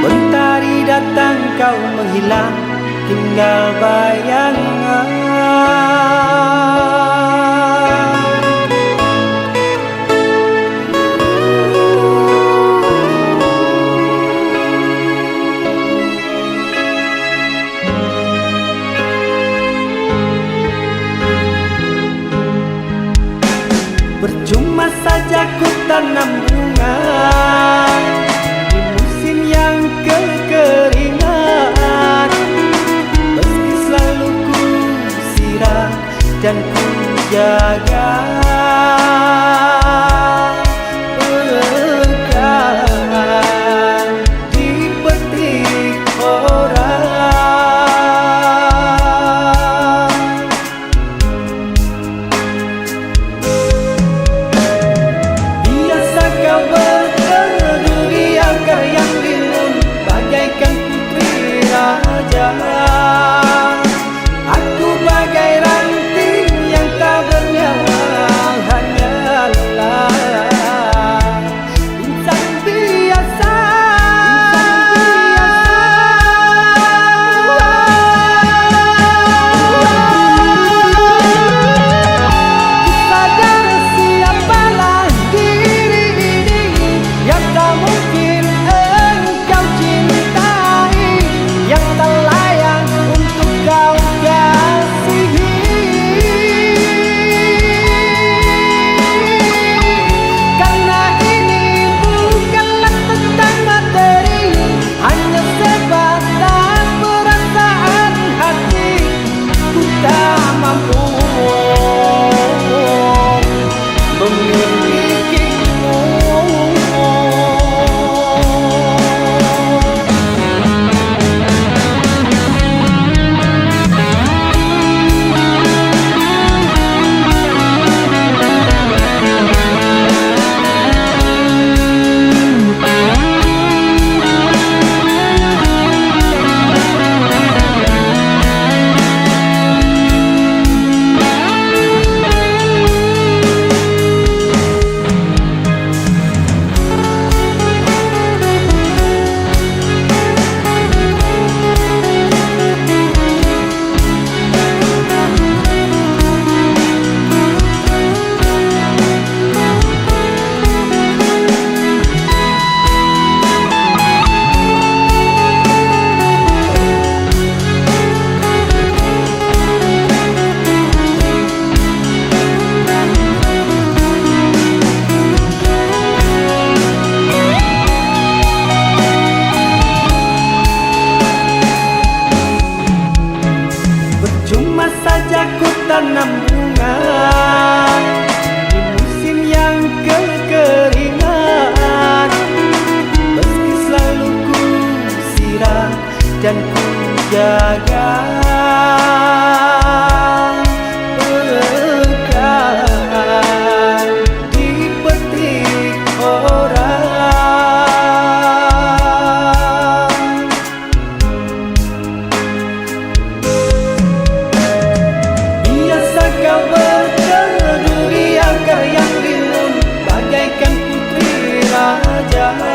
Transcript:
Mentari datang kau menghilang, tinggal bayangan. Percuma saja ku tanam bunga di musim yang kekeringan, meski selalu ku siram dan ku jaga. Bukan dipetik orang. Biasa kau berteduh di akar yang rimbun, bagaikan putri raja. Aku bagai ranting yang tak bernyawa, hanyalah insan biasa. Sadar siapalah diri ini yang tak mungkin engkau cintai, yang tak layak untuk kau kasihi. Karena ini bukanlah tentang materi, hanya sebatas perasaan hati. Ku tak mampu memilikimu. Percuma saja ku tanam bunga di musim yang kekeringan, meski selalu ku siram dan ku jaga. Bukan dipetik orang. Biasa kau berteduh di akar yang rimbun, bagaikan putri raja.